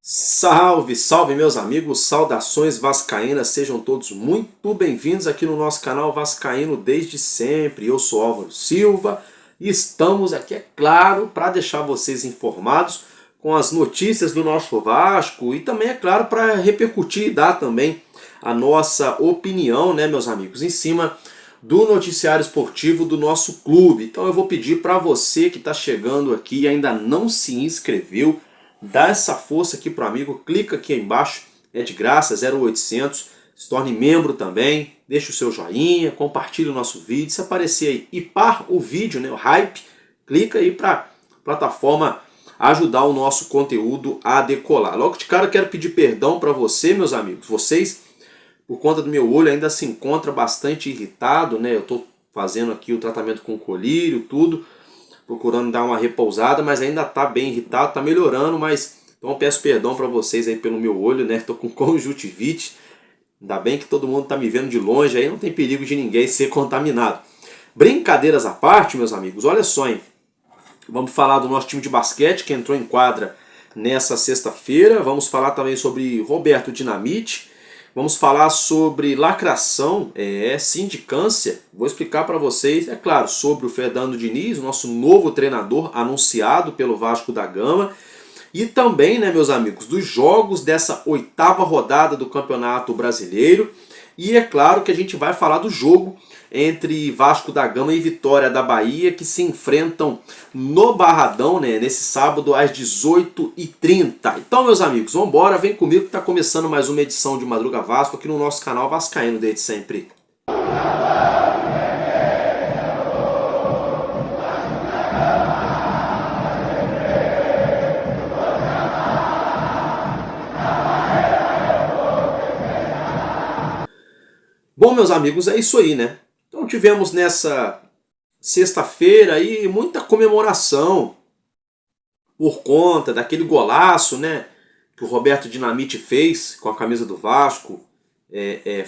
Salve, salve meus amigos, saudações vascaínas, sejam todos muito bem-vindos aqui no nosso canal Vascaíno desde sempre. Eu sou Álvaro Silva e estamos aqui, é claro, para deixar vocês informados com as notícias do nosso Vasco e também, é claro, para repercutir e dar também a nossa opinião, né, meus amigos, em cima do noticiário esportivo do nosso clube. Então eu vou pedir para você que está chegando aqui e ainda não se inscreveu, dá essa força aqui pro amigo, clica aqui embaixo, é de graça, 0800, se torne membro também, deixa o seu joinha, compartilhe o nosso vídeo, se aparecer aí e par o vídeo, né, o hype, clica aí para plataforma ajudar o nosso conteúdo a decolar. Logo de cara eu quero pedir perdão para você, meus amigos, vocês, por conta do meu olho ainda se encontra bastante irritado, né, eu tô fazendo aqui o tratamento com colírio, tudo, procurando dar uma repousada, mas ainda tá bem irritado, tá melhorando, mas então eu peço perdão para vocês aí pelo meu olho, né? Tô com conjuntivite. Ainda bem que todo mundo tá me vendo de longe, aí não tem perigo de ninguém ser contaminado. Brincadeiras à parte, meus amigos, olha só, hein? Vamos falar do nosso time de basquete que entrou em quadra nessa sexta-feira. Vamos falar também sobre Roberto Dinamite. Vamos falar sobre lacração, sindicância. Vou explicar para vocês, é claro, sobre o Fernando Diniz, o nosso novo treinador anunciado pelo Vasco da Gama. E também, né, meus amigos, dos jogos dessa 8ª rodada do Campeonato Brasileiro. E é claro que a gente vai falar do jogo entre Vasco da Gama e Vitória da Bahia, que se enfrentam no Barradão, né, nesse sábado às 18h30. Então, meus amigos, vamos embora, vem comigo que está começando mais uma edição de Madruga Vasco aqui no nosso canal Vascaíno desde sempre. Bom, meus amigos, é isso aí, né? Então tivemos nessa sexta-feira aí muita comemoração por conta daquele golaço, né, que o Roberto Dinamite fez com a camisa do Vasco.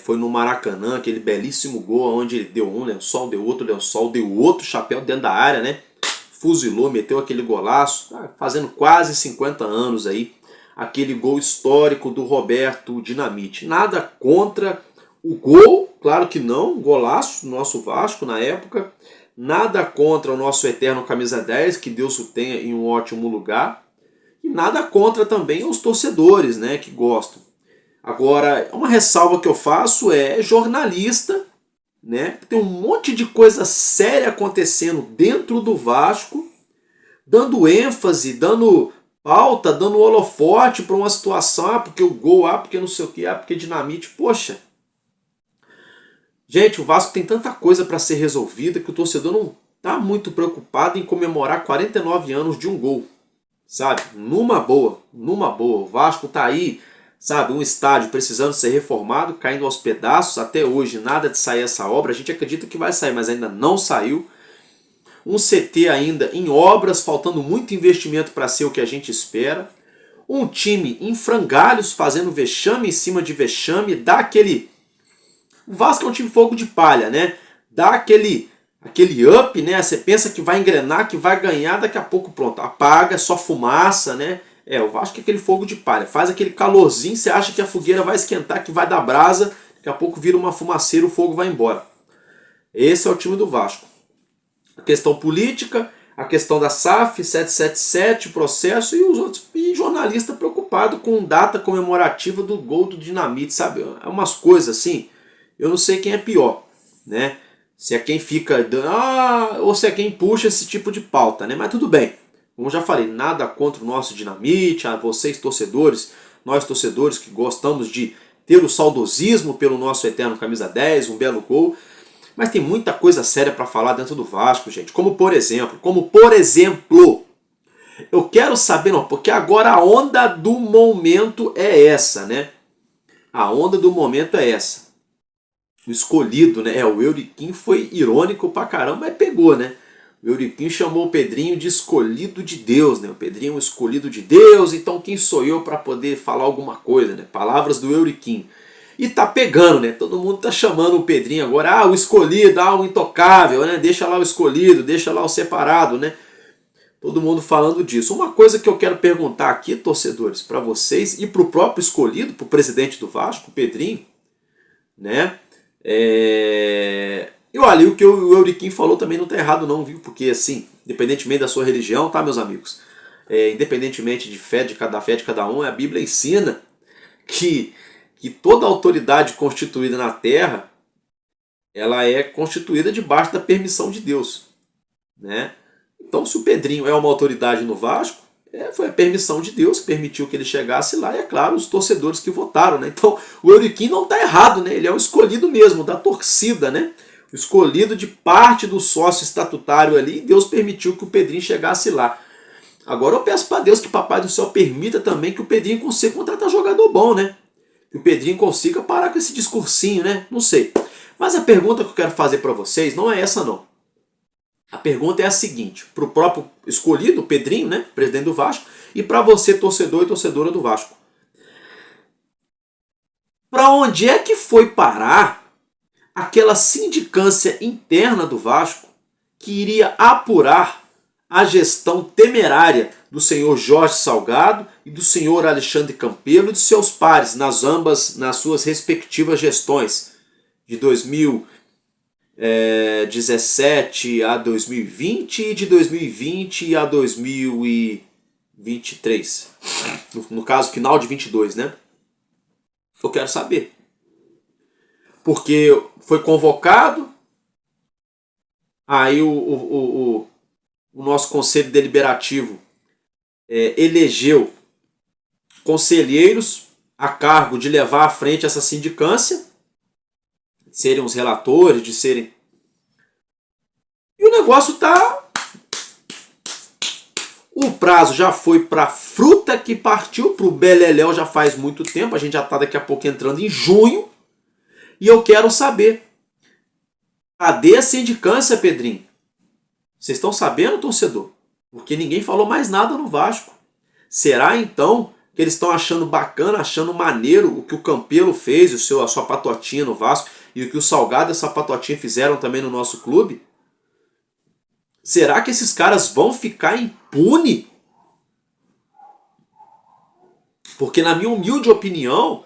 Foi no Maracanã, aquele belíssimo gol onde ele deu um lençol, deu outro chapéu dentro da área, né? Fuzilou, meteu aquele golaço, fazendo quase 50 anos aí, aquele gol histórico do Roberto Dinamite. Nada contra o gol, claro que não, golaço do nosso Vasco na época. Nada contra o nosso eterno camisa 10, que Deus o tenha em um ótimo lugar. E nada contra também os torcedores, né, que gostam. Agora, uma ressalva que eu faço é jornalista, né, tem um monte de coisa séria acontecendo dentro do Vasco, dando ênfase, dando pauta, dando holofote para uma situação, porque o gol, porque não sei o que, porque Dinamite, poxa. Gente, o Vasco tem tanta coisa para ser resolvida que o torcedor não está muito preocupado em comemorar 49 anos de um gol, sabe? Numa boa. O Vasco tá aí, sabe, um estádio precisando ser reformado, caindo aos pedaços, até hoje nada de sair essa obra, a gente acredita que vai sair, mas ainda não saiu. Um CT ainda em obras, faltando muito investimento para ser o que a gente espera. Um time em frangalhos, fazendo vexame em cima de vexame, dá aquele... O Vasco é um time fogo de palha, né? Dá aquele up, né? Você pensa que vai engrenar, que vai ganhar, daqui a pouco pronto, apaga, só fumaça, né? O Vasco é aquele fogo de palha, faz aquele calorzinho, você acha que a fogueira vai esquentar, que vai dar brasa, daqui a pouco vira uma fumaceira, o fogo vai embora. Esse é o time do Vasco. A questão política, a questão da SAF, 777, o processo e os outros. E jornalista preocupado com data comemorativa do gol do Dinamite, sabe? É umas coisas assim... Eu não sei quem é pior, né? Se é quem fica... ou se é quem puxa esse tipo de pauta, né? Mas tudo bem. Como já falei, nada contra o nosso Dinamite, a vocês torcedores, nós torcedores que gostamos de ter o saudosismo pelo nosso eterno camisa 10, um belo gol. Mas tem muita coisa séria para falar dentro do Vasco, gente. Como por exemplo, eu quero saber, não, porque agora a onda do momento é essa, né? A onda do momento é essa. O escolhido, né? O Euriquim foi irônico pra caramba, mas pegou, né? O Euriquim chamou o Pedrinho de escolhido de Deus, né? O Pedrinho é um escolhido de Deus, então quem sou eu para poder falar alguma coisa, né? Palavras do Euriquim. E tá pegando, né? Todo mundo tá chamando o Pedrinho agora, o escolhido, o intocável, né? Deixa lá o escolhido, deixa lá o separado, né? Todo mundo falando disso. Uma coisa que eu quero perguntar aqui, torcedores, para vocês e para o próprio escolhido, para o presidente do Vasco, o Pedrinho, né? E olha, o que o Euriquim falou também não tá errado não, viu? Porque assim, independentemente da sua religião, tá, meus amigos? Independentemente da fé de cada um, a Bíblia ensina que toda autoridade constituída na terra, ela é constituída debaixo da permissão de Deus, né? Então, se o Pedrinho é uma autoridade no Vasco, foi a permissão de Deus que permitiu que ele chegasse lá, e é claro, os torcedores que votaram, né? Então, o Euriquim não está errado, né? Ele é o escolhido mesmo, da torcida, né? O escolhido de parte do sócio estatutário ali, e Deus permitiu que o Pedrinho chegasse lá. Agora eu peço para Deus que Papai do Céu permita também que o Pedrinho consiga contratar jogador bom, né? Que o Pedrinho consiga parar com esse discursinho, né? Não sei. Mas a pergunta que eu quero fazer para vocês não é essa, não. A pergunta é a seguinte, para o próprio escolhido, o Pedrinho, né, presidente do Vasco, e para você, torcedor e torcedora do Vasco. Para onde é que foi parar aquela sindicância interna do Vasco que iria apurar a gestão temerária do senhor Jorge Salgado e do senhor Alexandre Campelo e de seus pares nas suas respectivas gestões de 2017 a 2020 e de 2020 a 2023. No caso, final de 22, né? Eu quero saber. Porque foi convocado, aí o nosso Conselho Deliberativo elegeu conselheiros a cargo de levar à frente essa sindicância, de serem os relatores, de serem... E o negócio tá... O prazo já foi para fruta que partiu, para o beleléu já faz muito tempo, a gente já está daqui a pouco entrando em junho, e eu quero saber, cadê a sindicância, Pedrinho? Vocês estão sabendo, torcedor? Porque ninguém falou mais nada no Vasco. Será então que eles estão achando bacana, achando maneiro o que o Campelo fez, a sua patotinha no Vasco, e o que o Salgado e essa patotinha fizeram também no nosso clube? Será que esses caras vão ficar impunes? Porque, na minha humilde opinião,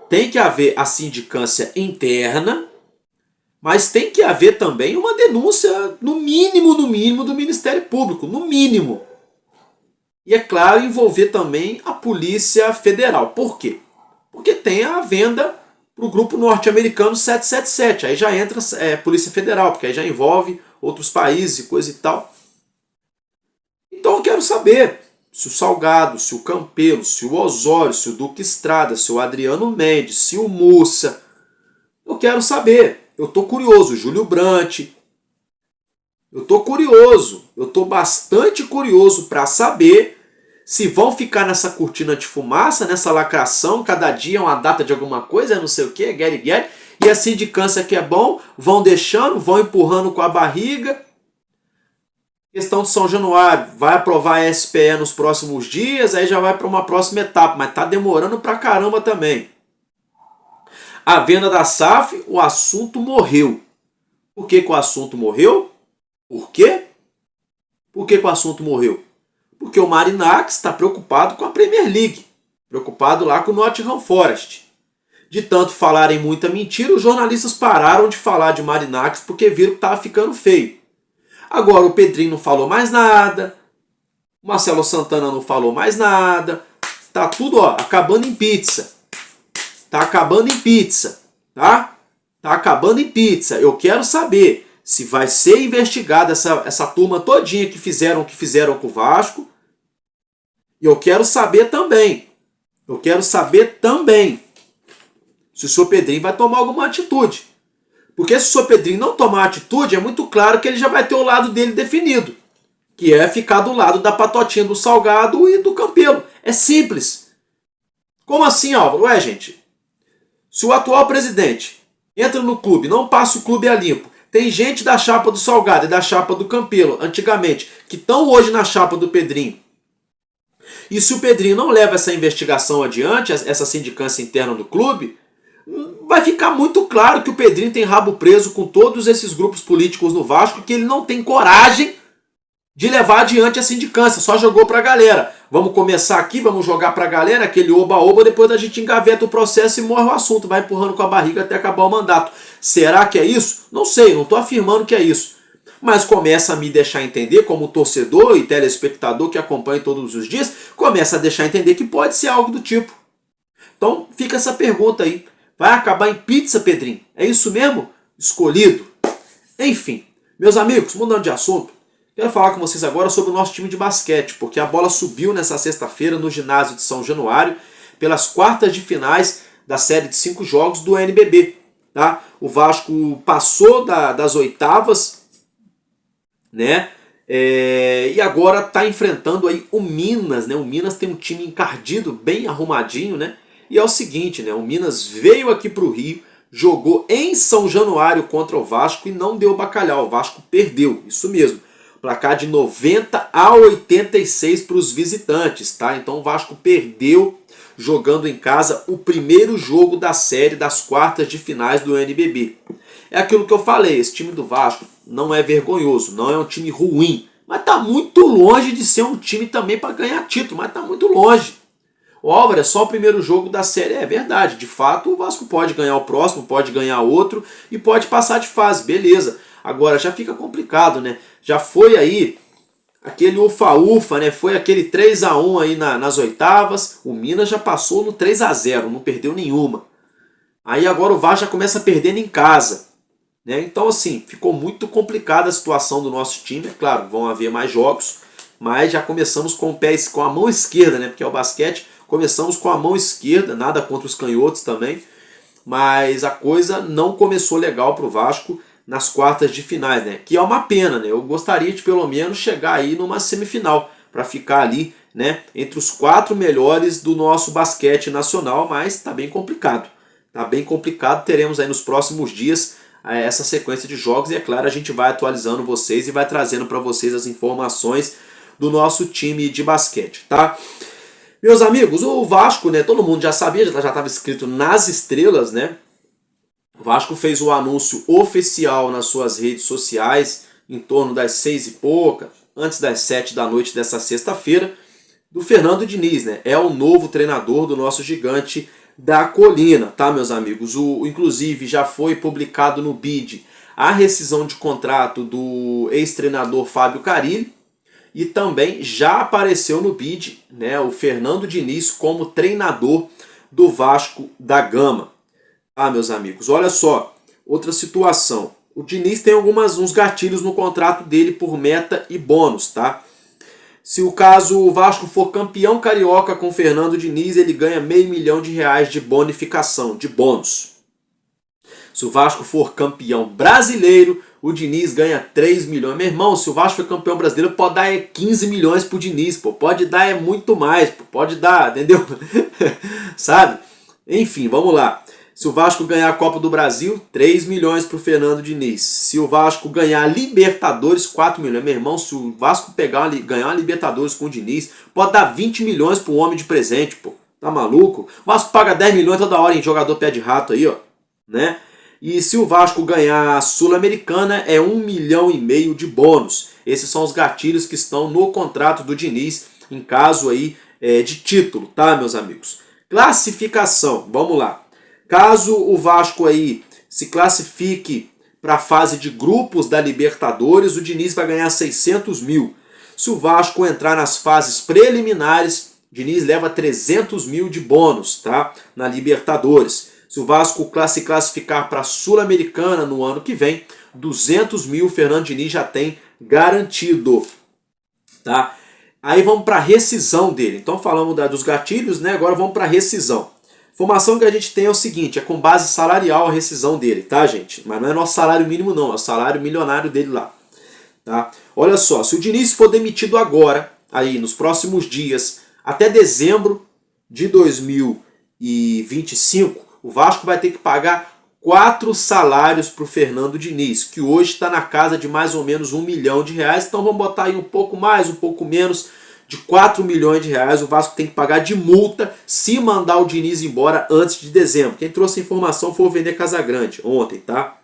tem que haver a sindicância interna, mas tem que haver também uma denúncia, no mínimo, do Ministério Público, no mínimo. E, é claro, envolver também a Polícia Federal. Por quê? Porque tem a venda para o grupo norte-americano 777. Aí já entra Polícia Federal, porque aí já envolve outros países e coisa e tal. Então eu quero saber se o Salgado, se o Campelo, se o Osório, se o Duque Estrada, se o Adriano Mendes, se o Mussa. Eu quero saber. Eu estou curioso. Júlio Brandt. Eu estou curioso. Eu estou bastante curioso para saber se vão ficar nessa cortina de fumaça, nessa lacração, cada dia é uma data de alguma coisa, não sei o que, get. E a sindicância que é bom, vão deixando, vão empurrando com a barriga. Questão de São Januário, vai aprovar a SPE nos próximos dias, aí já vai para uma próxima etapa, mas está demorando pra caramba também. A venda da SAF, o assunto morreu. Por que o assunto morreu? Por quê? Por que o assunto morreu? Porque o Marinakis está preocupado com a Premier League, preocupado lá com o Nottingham Forest. De tanto falarem muita mentira, os jornalistas pararam de falar de Marinakis porque viram que estava ficando feio. Agora o Pedrinho não falou mais nada, o Marcelo Santana não falou mais nada, tá tudo acabando em pizza. Tá acabando em pizza, tá? Tá acabando em pizza. Eu quero saber se vai ser investigada essa turma todinha que fizeram com o Vasco. E eu quero saber também se o senhor Pedrinho vai tomar alguma atitude. Porque se o senhor Pedrinho não tomar atitude, é muito claro que ele já vai ter o lado dele definido, que é ficar do lado da patotinha do Salgado e do Campelo. É simples. Como assim, Álvaro? Ué, gente, se o atual presidente entra no clube, não passa o clube a limpo, Tem gente da chapa do Salgado e da chapa do Campelo, antigamente, que estão hoje na chapa do Pedrinho. E se o Pedrinho não leva essa investigação adiante, essa sindicância interna do clube, vai ficar muito claro que o Pedrinho tem rabo preso com todos esses grupos políticos no Vasco, que ele não tem coragem de levar adiante a sindicância, só jogou pra galera. Vamos começar aqui, vamos jogar pra galera, aquele oba-oba, depois a gente engaveta o processo e morre o assunto, vai empurrando com a barriga até acabar o mandato. Será que é isso? Não sei, não estou afirmando que é isso. Mas começa a me deixar entender, como torcedor e telespectador que acompanha todos os dias, começa a deixar entender que pode ser algo do tipo. Então fica essa pergunta aí. Vai acabar em pizza, Pedrinho? É isso mesmo? Escolhido? Enfim, meus amigos, mudando de assunto, quero falar com vocês agora sobre o nosso time de basquete, porque a bola subiu nessa sexta-feira no ginásio de São Januário pelas quartas de finais da série de 5 jogos do NBB. Tá? O Vasco passou das oitavas, né? E agora está enfrentando aí o Minas, né? O Minas tem um time encardido, bem arrumadinho, né? E é o seguinte, né? O Minas veio aqui para o Rio, jogou em São Januário contra o Vasco e não deu bacalhau. O Vasco perdeu, isso mesmo. Placar de 90-86 para os visitantes, tá? Então o Vasco perdeu jogando em casa o primeiro jogo da série das quartas de finais do NBB. É aquilo que eu falei, esse time do Vasco não é vergonhoso, não é um time ruim, mas tá muito longe de ser um time também para ganhar título, mas tá muito longe. O Álvaro, é só o primeiro jogo da série, é verdade, de fato o Vasco pode ganhar o próximo, pode ganhar outro e pode passar de fase, beleza. Agora já fica complicado, né? Já foi aí aquele ufa-ufa, né? Foi aquele 3-1 aí nas oitavas, o Minas já passou no 3-0, não perdeu nenhuma. Aí agora o Vasco já começa perdendo em casa, né? Então assim, ficou muito complicada a situação do nosso time, é claro, vão haver mais jogos, mas já começamos com a mão esquerda, né? Porque é o basquete, começamos com a mão esquerda, nada contra os canhotos também, mas a coisa não começou legal para o Vasco nas quartas de finais, né? Que é uma pena, né? Eu gostaria de pelo menos chegar aí numa semifinal para ficar ali, né, entre os 4 melhores do nosso basquete nacional, mas está bem complicado. Tá bem complicado, teremos aí nos próximos dias essa sequência de jogos e é claro, a gente vai atualizando vocês e vai trazendo para vocês as informações do nosso time de basquete, tá? Meus amigos, o Vasco, né, todo mundo já sabia, já estava escrito nas estrelas, né? O Vasco fez o anúncio oficial nas suas redes sociais, em torno das 6 e pouca, antes das 7 da noite dessa sexta-feira, do Fernando Diniz, né? É o novo treinador do nosso gigante da colina, tá, meus amigos? Inclusive já foi publicado no BID a rescisão de contrato do ex-treinador Fábio Carille e também já apareceu no BID, né, o Fernando Diniz como treinador do Vasco da Gama. Ah, meus amigos, olha só, outra situação. O Diniz tem uns gatilhos no contrato dele por meta e bônus, tá? Se o caso o Vasco for campeão carioca com o Fernando Diniz, ele ganha R$500 mil de bonificação, de bônus. Se o Vasco for campeão brasileiro, o Diniz ganha 3 milhões. Meu irmão, se o Vasco for campeão brasileiro, pode dar 15 milhões pro Diniz, pô. Pode dar muito mais, pô. Pode dar, entendeu? Sabe? Enfim, vamos lá. Se o Vasco ganhar a Copa do Brasil, 3 milhões para o Fernando Diniz. Se o Vasco ganhar a Libertadores, 4 milhões. Meu irmão, se o Vasco ganhar a Libertadores com o Diniz, pode dar 20 milhões para um homem de presente, pô. Tá maluco? O Vasco paga 10 milhões toda hora em jogador pé de rato aí, ó. Né? E se o Vasco ganhar a Sul-Americana, é 1,5 milhão de bônus. Esses são os gatilhos que estão no contrato do Diniz, em caso aí de título, tá, meus amigos? Classificação, vamos lá. Caso o Vasco aí se classifique para a fase de grupos da Libertadores, o Diniz vai ganhar 600 mil. Se o Vasco entrar nas fases preliminares, o Diniz leva 300 mil de bônus, tá? Na Libertadores. Se o Vasco se classificar para a Sul-Americana no ano que vem, 200 mil o Fernando Diniz já tem garantido, tá? Aí vamos para a rescisão dele. Então falamos dos gatilhos, né? Agora vamos para a rescisão. Informação que a gente tem é o seguinte, é com base salarial a rescisão dele, tá, gente? Mas não é nosso salário mínimo não, é o salário milionário dele lá, tá? Olha só, se o Diniz for demitido agora, aí nos próximos dias, até dezembro de 2025, o Vasco vai ter que pagar 4 salários para o Fernando Diniz, que hoje está na casa de mais ou menos R$1 milhão. Então vamos botar aí um pouco mais, um pouco menos, de R$4 milhões. O Vasco tem que pagar de multa se mandar o Diniz embora antes de dezembro. Quem trouxe a informação foi o Vene Casagrande ontem, tá?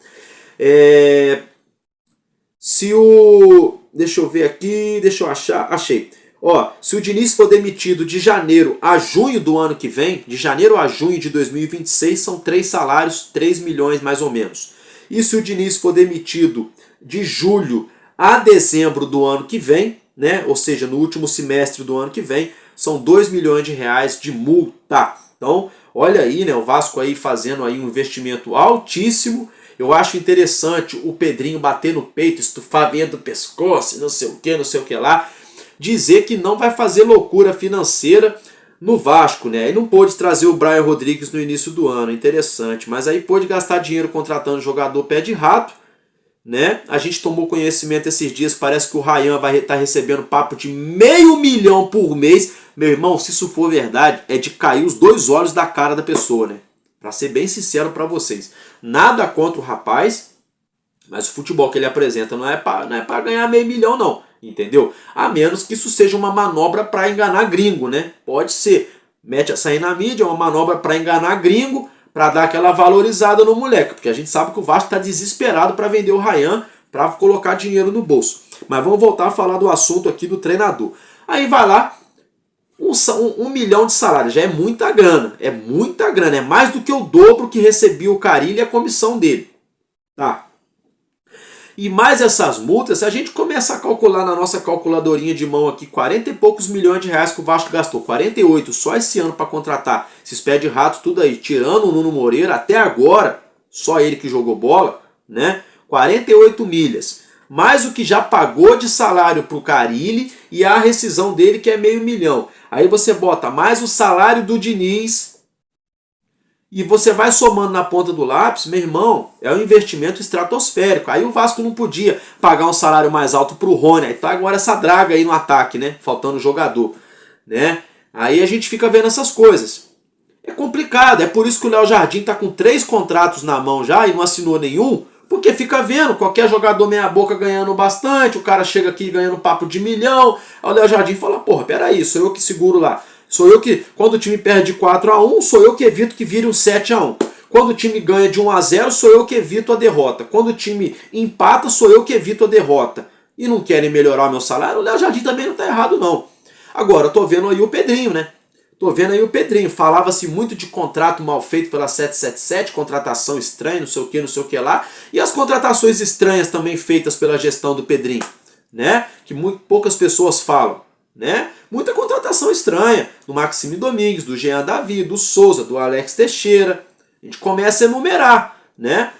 Deixa eu ver aqui, deixa eu achar, achei. Ó, se o Diniz for demitido de janeiro a junho do ano que vem, de janeiro a junho de 2026, são 3 salários, 3 milhões mais ou menos. E se o Diniz for demitido de julho a dezembro do ano que vem, né, ou seja, no último semestre do ano que vem, são R$2 milhões de multa. Então, olha aí, né, o Vasco aí fazendo aí um investimento altíssimo. Eu acho interessante o Pedrinho bater no peito, estufar dentro do pescoço, não sei o que lá, dizer que não vai fazer loucura financeira no Vasco, né? E não pôde trazer o Brian Rodrigues no início do ano, interessante, mas aí pôde gastar dinheiro contratando jogador pé de rato, né? A gente tomou conhecimento esses dias, parece que o Ryan vai estar recebendo papo de R$500 mil por mês. Meu irmão, se isso for verdade, é de cair os 2 olhos da cara da pessoa, né? Pra ser bem sincero pra vocês, nada contra o rapaz, mas o futebol que ele apresenta não é pra ganhar R$500 mil, não. Entendeu? A menos que isso seja uma manobra para enganar gringo, né? Pode ser. Mete a sair na mídia, uma manobra para enganar gringo, para dar aquela valorizada no moleque. Porque a gente sabe que o Vasco está desesperado para vender o Ryan, para colocar dinheiro no bolso. Mas vamos voltar a falar do assunto aqui do treinador. Aí vai lá, um milhão de salário. Já é muita grana. É muita grana. É mais do que o dobro que recebia o Carille e a comissão dele. Tá? E mais essas multas, se a gente começa a calcular na nossa calculadorinha de mão aqui, 40 e poucos milhões de reais que o Vasco gastou, 48 só esse ano para contratar esses pés de rato, tudo aí, tirando o Nuno Moreira, até agora, só ele que jogou bola, né? 48 milhas. Mais o que já pagou de salário para o Carille e a rescisão dele, que é R$500 mil. Aí você bota mais o salário do Diniz e você vai somando na ponta do lápis, meu irmão, é um investimento estratosférico. Aí o Vasco não podia pagar um salário mais alto para o Rony. Aí tá agora essa draga aí no ataque, né? Faltando jogador, né? Aí a gente fica vendo essas coisas. É complicado, é por isso que o Léo Jardim tá com 3 contratos na mão já e não assinou nenhum, porque fica vendo qualquer jogador meia boca ganhando bastante, o cara chega aqui ganhando papo de R$1 milhão, aí o Léo Jardim fala, porra, peraí, sou eu que seguro lá. Sou eu que, quando o time perde de 4-1, sou eu que evito que vire um 7-1. Quando o time ganha de 1-0, sou eu que evito a derrota. Quando o time empata, sou eu que evito a derrota. E não querem melhorar o meu salário, o Léo Jardim também não está errado, não. Agora, eu tô vendo aí o Pedrinho, né? Tô vendo aí o Pedrinho. Falava-se muito de contrato mal feito pela 777, contratação estranha, não sei o que lá. E as contratações estranhas também feitas pela gestão do Pedrinho, né? Que muito poucas pessoas falam, né? Muita contratação estranha, do Maxime Domingues, do Jean Davi, do Souza, do Alex Teixeira. A gente começa a enumerar, né?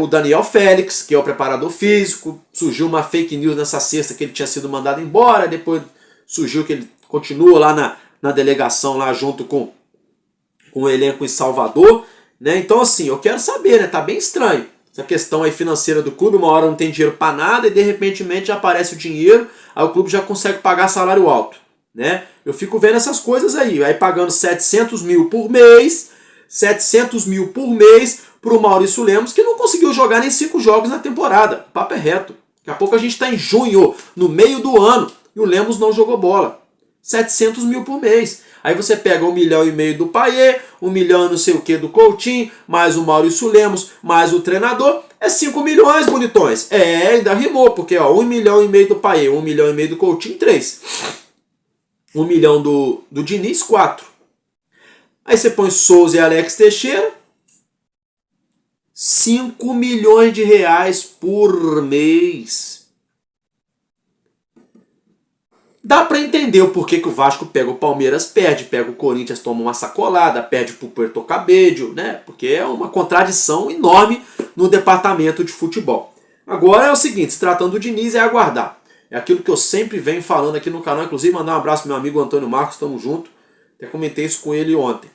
O Daniel Félix, que é o preparador físico. Surgiu uma fake news nessa sexta que ele tinha sido mandado embora, depois surgiu que ele continua lá na delegação, lá junto com o elenco em Salvador, né? Então assim, eu quero saber, né? Tá bem estranho essa questão aí financeira do clube, uma hora não tem dinheiro para nada e de repente já aparece o dinheiro, aí o clube já consegue pagar salário alto, né? Eu fico vendo essas coisas aí pagando 700 mil por mês, 700 mil por mês pro Maurício Lemos, que não conseguiu jogar nem 5 jogos na temporada, o papo é reto. Daqui a pouco a gente tá em junho, no meio do ano, e o Lemos não jogou bola. 700 mil por mês. Aí você pega R$1,5 milhão do Payet, R$1 milhão não sei o que do Coutinho, mais o Maurício Lemos, mais o treinador, é 5 milhões, bonitões. Ainda rimou, porque ó, R$1,5 milhão do Payet, R$1,5 milhão do Coutinho, 3. R$1 milhão do Diniz, 4. Aí você põe Souza e Alex Teixeira, 5 milhões de reais por mês. Dá para entender o porquê que o Vasco pega o Palmeiras, pega o Corinthians, toma uma sacolada, perde pro Puerto Cabello, né? Porque é uma contradição enorme no departamento de futebol. Agora é o seguinte, se tratando do Diniz, é aguardar. É aquilo que eu sempre venho falando aqui no canal, inclusive mandar um abraço pro meu amigo Antônio Marcos, estamos juntos. Até comentei isso com ele ontem.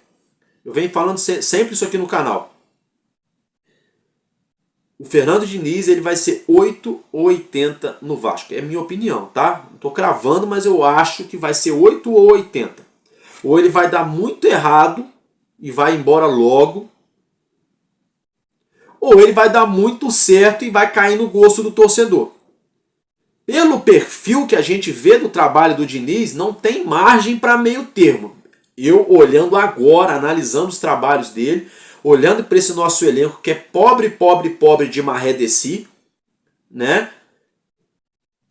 Eu venho falando sempre isso aqui no canal. O Fernando Diniz ele vai ser 8 ou 80 no Vasco. É minha opinião, tá? Não tô cravando, mas eu acho que vai ser 8 ou 80. Ou ele vai dar muito errado e vai embora logo. ou ele vai dar muito certo e vai cair no gosto do torcedor. Pelo perfil que a gente vê do trabalho do Diniz, não tem margem para meio termo. Eu, olhando agora, analisando os trabalhos dele, olhando para esse nosso elenco que é pobre, pobre, pobre de maré de si, né?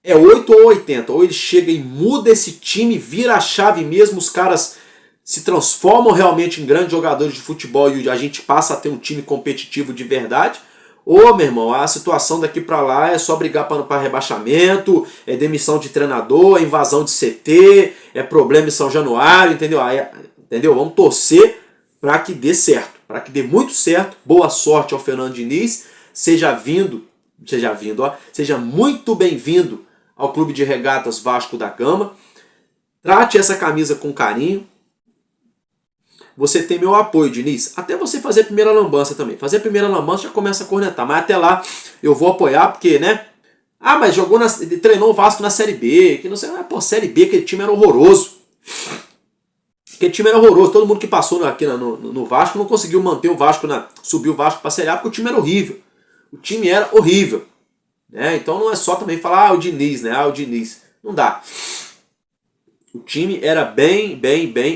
É 8 ou 80. Ou ele chega e muda esse time, vira a chave mesmo, os caras se transformam realmente em grandes jogadores de futebol e a gente passa a ter um time competitivo de verdade. Ou, meu irmão, a situação daqui para lá é só brigar para rebaixamento, é demissão de treinador, é invasão de CT, é problema em São Januário, entendeu? Entendeu? Vamos torcer para que dê certo, para que dê muito certo. Boa sorte ao Fernando Diniz, seja muito bem-vindo ao Clube de Regatas Vasco da Gama. Trate essa camisa com carinho. Você tem meu apoio, Diniz. Até você fazer a primeira lambança também. Fazer a primeira lambança já começa a cornetar. Mas até lá eu vou apoiar, porque, né? Ah, mas treinou o Vasco na Série B. Que não sei. Pô, Série B, aquele time era horroroso. Aquele time era horroroso. Todo mundo que passou aqui no Vasco não conseguiu manter o Vasco, subir o Vasco para a Série A, porque o time era horrível. O time era horrível. Né? Então não é só também falar, o Diniz, né? O Diniz. Não dá. O time era bem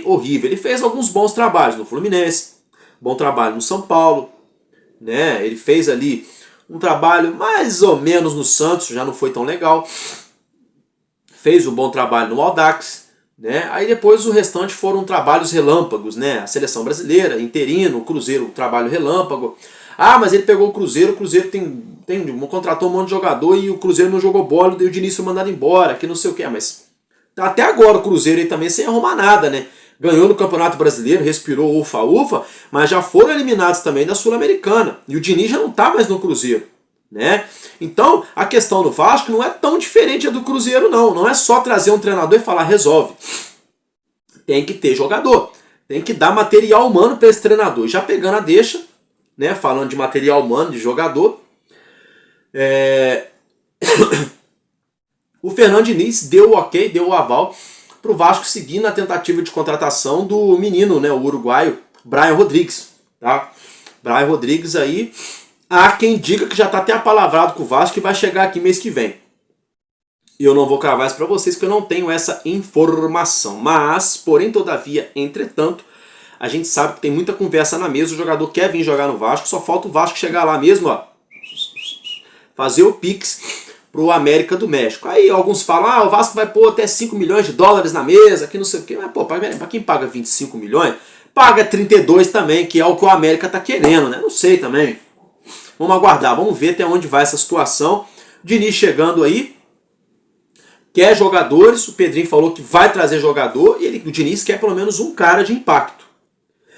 horrível. Ele fez alguns bons trabalhos no Fluminense, bom trabalho no São Paulo, né? Ele fez ali um trabalho mais ou menos no Santos, já não foi tão legal. Fez um bom trabalho no Audax, né? Aí depois o restante foram trabalhos relâmpagos, né? A seleção brasileira, interino, o Cruzeiro, trabalho relâmpago. Ah, mas ele pegou o Cruzeiro contratou um monte de jogador e o Cruzeiro não jogou bola, e o Diniz foi mandado embora, que não sei o que, mas até agora o Cruzeiro aí também sem arrumar nada, né? Ganhou no Campeonato Brasileiro, respirou ufa-ufa, mas já foram eliminados também da Sul-Americana. E o Diniz já não está mais no Cruzeiro, né? Então, a questão do Vasco não é tão diferente da do Cruzeiro, não. Não é só trazer um treinador e falar, resolve. Tem que ter jogador. Tem que dar material humano para esse treinador. Já pegando a deixa, né? Falando de material humano, de jogador. O Fernando Diniz deu o ok, deu o aval para o Vasco seguir na tentativa de contratação do menino, né, o uruguaio, Brian Rodrigues. Tá? Brian Rodrigues aí, há quem diga que já está até apalavrado com o Vasco que vai chegar aqui mês que vem. E eu não vou cravar isso para vocês porque eu não tenho essa informação. Mas, porém, todavia, entretanto, a gente sabe que tem muita conversa na mesa, o jogador quer vir jogar no Vasco, só falta o Vasco chegar lá mesmo, ó, fazer o Pix pro América do México. Aí alguns falam, o Vasco vai pôr até 5 milhões de dólares na mesa, que não sei o quê. Mas, pô, para quem paga 25 milhões, paga 32 também, que é o que o América tá querendo, né? Não sei também. Vamos aguardar, vamos ver até onde vai essa situação. Diniz chegando aí, quer jogadores, o Pedrinho falou que vai trazer jogador, e o Diniz quer pelo menos um cara de impacto.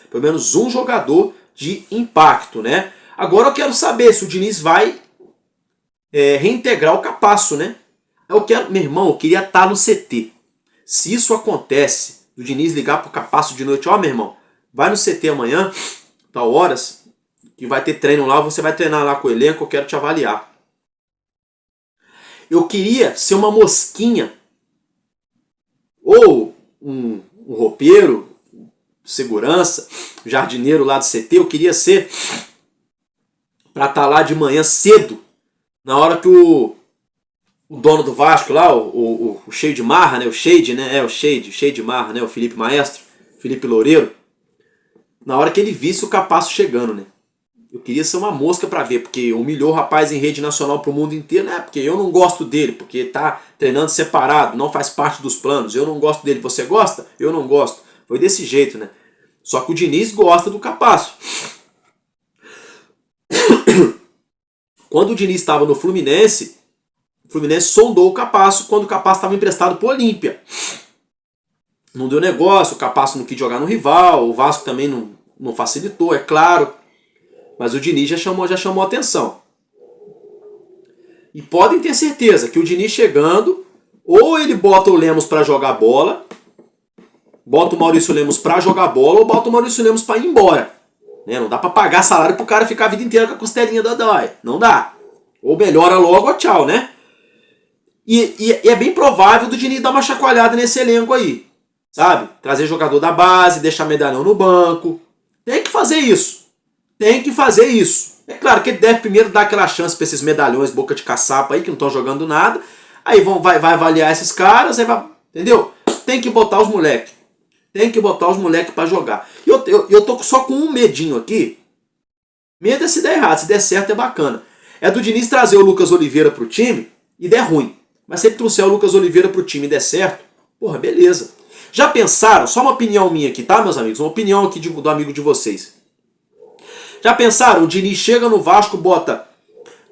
Pelo menos um jogador de impacto, né? Agora eu quero saber se o Diniz vai reintegrar o Capasso, né? Meu irmão, eu queria estar no CT. Se isso acontece, o Diniz ligar pro Capasso de noite, meu irmão, vai no CT amanhã, tal horas, que vai ter treino lá, você vai treinar lá com o elenco, eu quero te avaliar. Eu queria ser uma mosquinha, ou um roupeiro, segurança, jardineiro lá do CT, eu queria ser para estar lá de manhã cedo, na hora que o dono do Vasco lá, o cheio de marra, né? O Shade, né? O cheio de marra, né? O Felipe Maestro, Felipe Loureiro. Na hora que ele visse o Capasso chegando, né? Eu queria ser uma mosca para ver, porque humilhou o rapaz em rede nacional pro mundo inteiro, né? Porque eu não gosto dele, porque tá treinando separado, não faz parte dos planos. Eu não gosto dele, você gosta? Eu não gosto. Foi desse jeito, né? Só que o Diniz gosta do Capasso. Quando o Diniz estava no Fluminense, o Fluminense sondou o Capasso quando o Capasso estava emprestado para o Olímpia. Não deu negócio, o Capasso não quis jogar no rival, o Vasco também não facilitou, é claro. Mas o Diniz já chamou atenção. E podem ter certeza que o Diniz chegando, ou ele bota o Lemos para jogar bola, bota o Maurício Lemos para jogar bola, ou bota o Maurício Lemos para ir embora. Não dá para pagar salário pro cara ficar a vida inteira com a costelinha da Dói. Não dá. Ou melhora logo ou tchau, né? E é bem provável do Diniz dar uma chacoalhada nesse elenco aí. Sabe? Trazer jogador da base, deixar medalhão no banco. Tem que fazer isso. Tem que fazer isso. É claro que ele deve primeiro dar aquela chance para esses medalhões boca de caçapa aí, que não estão jogando nada. Aí vai avaliar esses caras, aí vai, entendeu? Tem que botar os moleques. Tem que botar os moleques para jogar. E eu tô só com um medinho aqui. Medo é se der errado, se der certo é bacana. É do Diniz trazer o Lucas Oliveira pro time e der ruim. Mas se ele trouxer o Lucas Oliveira pro time e der certo, porra, beleza. Já pensaram, só uma opinião minha aqui, tá, meus amigos? Uma opinião aqui do amigo de vocês. Já pensaram, o Diniz chega no Vasco, bota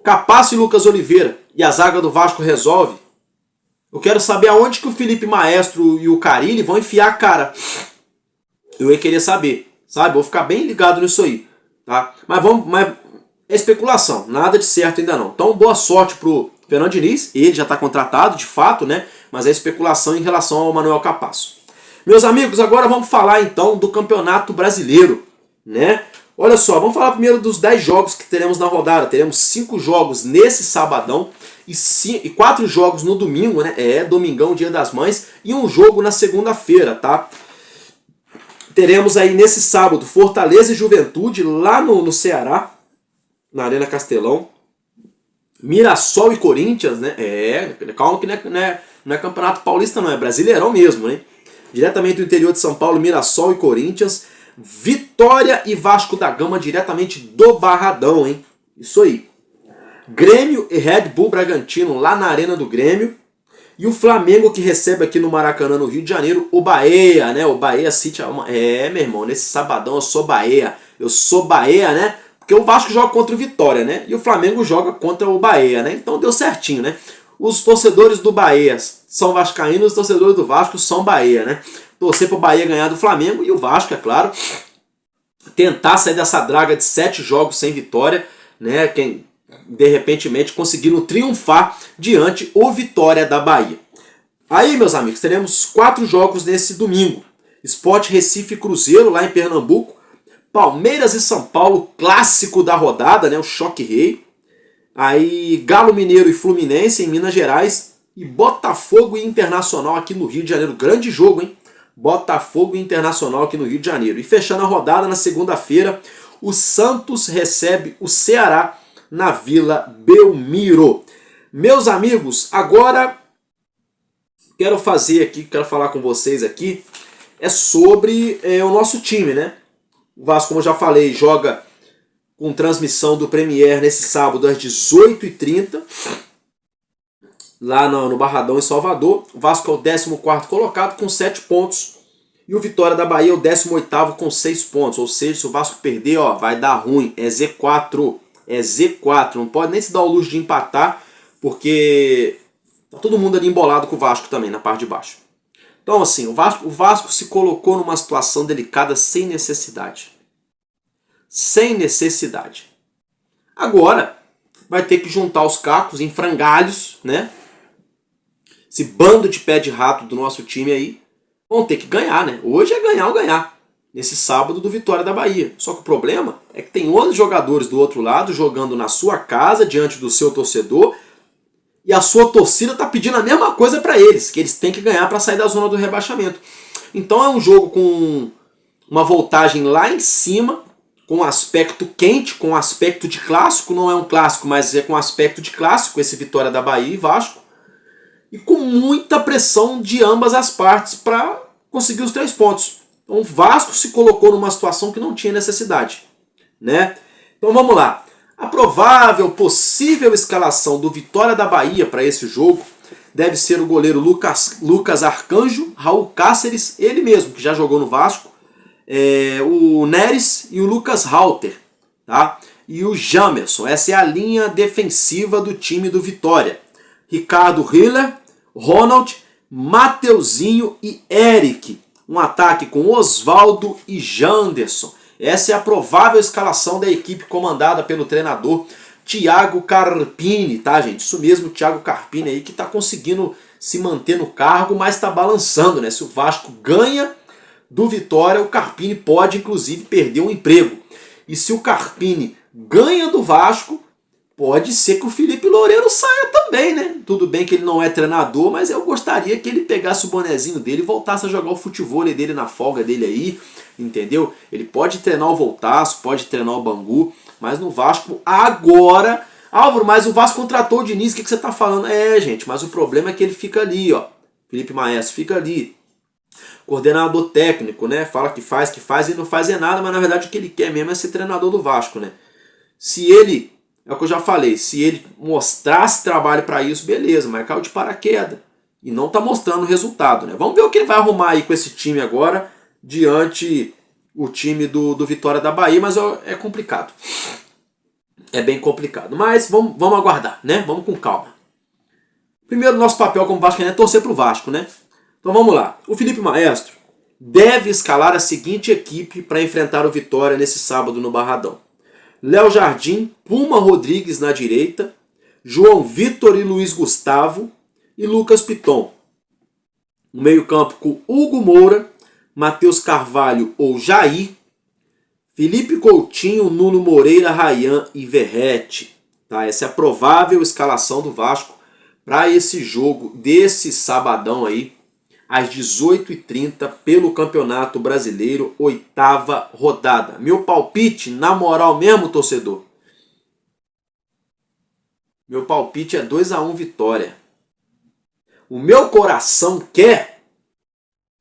Capasso e Lucas Oliveira e a zaga do Vasco resolve? Eu quero saber aonde que o Felipe Maestro e o Carille vão enfiar a cara. Eu ia querer saber, sabe? Vou ficar bem ligado nisso aí, tá? Mas é especulação, nada de certo ainda não. Então boa sorte pro Fernando Diniz, ele já está contratado de fato, né? Mas é especulação em relação ao Manuel Capasso. Meus amigos, agora vamos falar então do Campeonato Brasileiro, né? Olha só, vamos falar primeiro dos 10 jogos que teremos na rodada. Teremos 5 jogos nesse sabadão e 4 jogos no domingo, né? Domingão, Dia das Mães, e um jogo na segunda-feira, tá? Teremos aí nesse sábado Fortaleza e Juventude lá no Ceará, na Arena Castelão. Mirassol e Corinthians, né? Calma que não é Campeonato Paulista não, é Brasileirão mesmo, né? Diretamente do interior de São Paulo, Mirassol e Corinthians. Vitória e Vasco da Gama diretamente do Barradão, hein? Isso aí. Grêmio e Red Bull Bragantino lá na Arena do Grêmio. E o Flamengo que recebe aqui no Maracanã, no Rio de Janeiro, o Bahia, né? O Bahia City. Meu irmão, nesse sabadão eu sou Bahia. Eu sou Bahia, né? Porque o Vasco joga contra o Vitória, né? E o Flamengo joga contra o Bahia, né? Então deu certinho, né? Os torcedores do Bahia são vascaínos, os torcedores do Vasco são Bahia, né? Torcer pro Bahia ganhar do Flamengo e o Vasco, é claro, tentar sair dessa draga de 7 jogos sem vitória, né? Quem de repentemente conseguindo triunfar diante o Vitória da Bahia. Aí, meus amigos, teremos 4 jogos nesse domingo. Sport Recife e Cruzeiro lá em Pernambuco. Palmeiras e São Paulo, clássico da rodada, né? O choque rei. Aí Galo Mineiro e Fluminense em Minas Gerais. E Botafogo e Internacional aqui no Rio de Janeiro. Grande jogo, hein? Botafogo e Internacional aqui no Rio de Janeiro. E fechando a rodada na segunda-feira, o Santos recebe o Ceará na Vila Belmiro. Meus amigos, agora quero falar com vocês aqui sobre o nosso time, né? O Vasco, como eu já falei, joga com transmissão do Premier nesse sábado às 18h30, lá no Barradão, em Salvador. O Vasco é o 14º colocado com 7 pontos. E o Vitória da Bahia é o 18º com 6 pontos. Ou seja, se o Vasco perder, ó, vai dar ruim. É Z4. É Z4. Não pode nem se dar o luxo de empatar, porque tá todo mundo ali embolado com o Vasco também, na parte de baixo. Então, assim, o Vasco se colocou numa situação delicada sem necessidade. Sem necessidade. Agora, vai ter que juntar os cacos em frangalhos, né? Esse bando de pé de rato do nosso time aí, vão ter que ganhar, né? Hoje é ganhar ou ganhar. Nesse sábado do Vitória da Bahia. Só que o problema é que tem 11 jogadores do outro lado jogando na sua casa, diante do seu torcedor, e a sua torcida está pedindo a mesma coisa para eles, que eles têm que ganhar para sair da zona do rebaixamento. Então é um jogo com uma voltagem lá em cima, com um aspecto quente, com um aspecto de clássico. Não é um clássico, mas é com um aspecto de clássico, esse Vitória da Bahia e Vasco. E com muita pressão de ambas as partes para conseguir os 3 pontos. Então o Vasco se colocou numa situação que não tinha necessidade, né? Então vamos lá. A provável, possível escalação do Vitória da Bahia para esse jogo deve ser o goleiro Lucas Arcanjo, Raul Cáceres, ele mesmo, que já jogou no Vasco, o Neres e o Lucas Halter, tá? E o Jamerson. Essa é a linha defensiva do time do Vitória. Ricardo Hiller, Ronald, Mateuzinho e Eric. Um ataque com Osvaldo e Janderson. Essa é a provável escalação da equipe comandada pelo treinador Thiago Carpini, tá, gente? Isso mesmo, Thiago Carpini aí, que está conseguindo se manter no cargo, mas está balançando, né? Se o Vasco ganha do Vitória, o Carpini pode, inclusive, perder um emprego. E se o Carpini ganha do Vasco, pode ser que o Felipe Loureiro saia também, né? Tudo bem que ele não é treinador, mas eu gostaria que ele pegasse o bonezinho dele e voltasse a jogar o futevôlei dele na folga dele aí, entendeu? Ele pode treinar o Voltaço, pode treinar o Bangu, Mas no Vasco agora... Álvaro, mas o Vasco contratou o Diniz, o que você tá falando? É, gente, mas o problema é que ele fica ali, ó. Felipe Maestro fica ali. Coordenador técnico, né? Fala que faz e não faz nada, mas na verdade o que ele quer mesmo é ser treinador do Vasco, né? Se ele, é o que eu já falei, se ele mostrasse trabalho para isso, beleza, mas caiu de paraquedas. E não tá mostrando o resultado, né? Vamos ver o que ele vai arrumar aí com esse time agora, diante o time do Vitória da Bahia, mas é complicado. É bem complicado, mas vamos aguardar, né? Vamos com calma. Primeiro, nosso papel como vascaíno é torcer pro Vasco, né? Então vamos lá. O Felipe Maestro deve escalar a seguinte equipe para enfrentar o Vitória nesse sábado no Barradão. Léo Jardim, Puma Rodrigues na direita, João Vitor e Luiz Gustavo e Lucas Piton. No meio-campo com Hugo Moura, Matheus Carvalho ou Jair, Felipe Coutinho, Nuno Moreira, Rayán e Verrete. Tá? Essa é a provável escalação do Vasco para esse jogo desse sabadão aí, às 18h30, pelo Campeonato Brasileiro, 8ª rodada. Meu palpite, na moral mesmo, torcedor, meu palpite é 2-1 Vitória. O meu coração quer,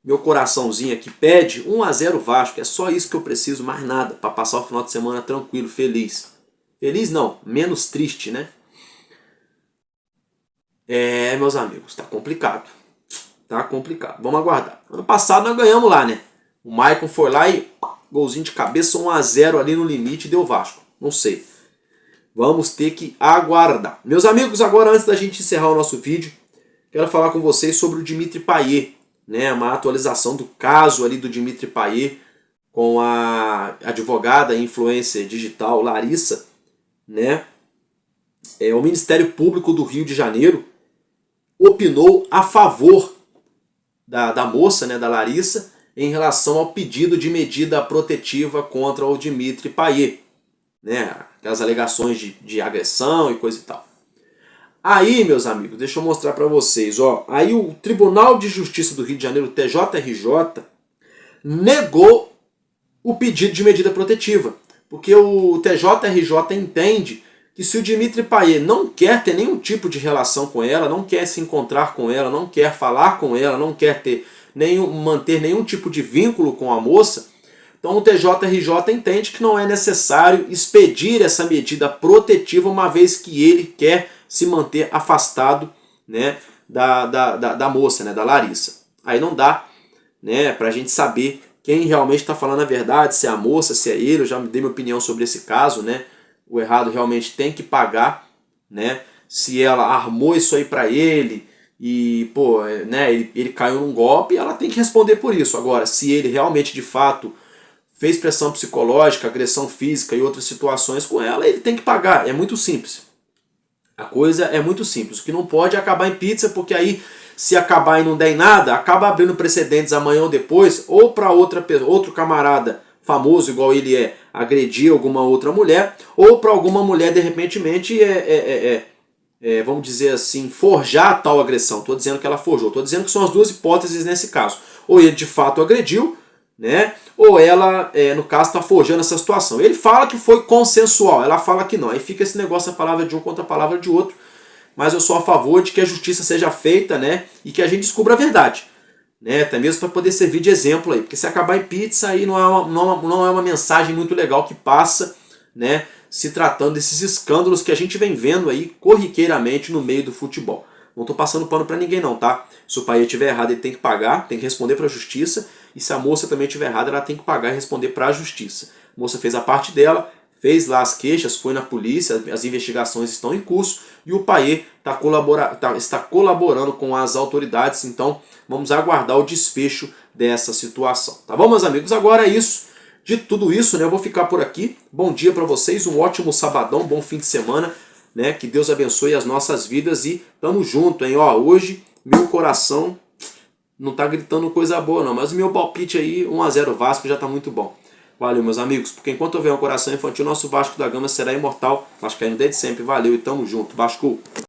meu coraçãozinho aqui pede 1-0 Vasco. É só isso que eu preciso, mais nada, para passar o final de semana tranquilo, feliz. Feliz não, menos triste, né? É, meus amigos, tá complicado. Tá complicado. Vamos aguardar. Ano passado nós ganhamos lá, né? O Maicon foi lá e golzinho de cabeça, 1-0 ali no limite, deu Vasco. Não sei. Vamos ter que aguardar. Meus amigos, agora antes da gente encerrar o nosso vídeo, quero falar com vocês sobre o Dimitri Payet, né? Uma atualização do caso ali do Dimitri Payet com a advogada e influencer digital Larissa, né? O Ministério Público do Rio de Janeiro opinou a favor da moça, né, da Larissa, em relação ao pedido de medida protetiva contra o Dimitri Payet, né, aquelas alegações de agressão e coisa e tal. Aí, meus amigos, deixa eu mostrar para vocês, ó, aí o Tribunal de Justiça do Rio de Janeiro, TJRJ, negou o pedido de medida protetiva, porque o TJRJ entende que se o Dimitri Payet não quer ter nenhum tipo de relação com ela, não quer se encontrar com ela, não quer falar com ela, não quer manter nenhum tipo de vínculo com a moça, então o TJRJ entende que não é necessário expedir essa medida protetiva, uma vez que ele quer se manter afastado, né, da moça, né, da Larissa. Aí não dá, né, pra gente saber quem realmente está falando a verdade, se é a moça, se é ele. Eu já me dei minha opinião sobre esse caso, né? O errado realmente tem que pagar, né? Se ela armou isso aí para ele e, pô, né, ele caiu num golpe, ela tem que responder por isso. Agora, se ele realmente, de fato, fez pressão psicológica, agressão física e outras situações com ela, ele tem que pagar. É muito simples. A coisa é muito simples. O que não pode é acabar em pizza, porque aí, se acabar e não der em nada, acaba abrindo precedentes amanhã ou depois, ou para outro camarada famoso, igual ele é, agredir alguma outra mulher, ou para alguma mulher, de repente, vamos dizer assim, forjar tal agressão. Estou dizendo que ela forjou. Estou dizendo que são as duas hipóteses nesse caso. Ou ele de fato agrediu, né? Ou ela, no caso, está forjando essa situação. Ele fala que foi consensual, ela fala que não. Aí fica esse negócio, a palavra de um contra a palavra de outro. Mas eu sou a favor de que a justiça seja feita, né? E que a gente descubra a verdade, né? Até mesmo para poder servir de exemplo aí. Porque se acabar em pizza, aí não é uma mensagem muito legal que passa, né? Se tratando desses escândalos que a gente vem vendo aí corriqueiramente no meio do futebol. Não estou passando pano para ninguém não, tá? Se o Payet estiver errado, ele tem que pagar, tem que responder para a justiça. E se a moça também estiver errada, ela tem que pagar e responder para a justiça. A moça fez a parte dela, fez lá as queixas, foi na polícia, as investigações estão em curso e o Payet está colaborando com as autoridades. Então vamos aguardar o desfecho dessa situação. Tá bom, meus amigos? Agora é isso. De tudo isso, né, eu vou ficar por aqui. Bom dia para vocês, um ótimo sabadão, bom fim de semana, né? Que Deus abençoe as nossas vidas e tamo junto, hein? Ó, hoje meu coração não tá gritando coisa boa não, mas o meu palpite aí, 1-0 Vasco, já tá muito bom. Valeu, meus amigos, porque enquanto houver um coração infantil, nosso Vasco da Gama será imortal. Vascaíno desde sempre, valeu e tamo junto, Vasco!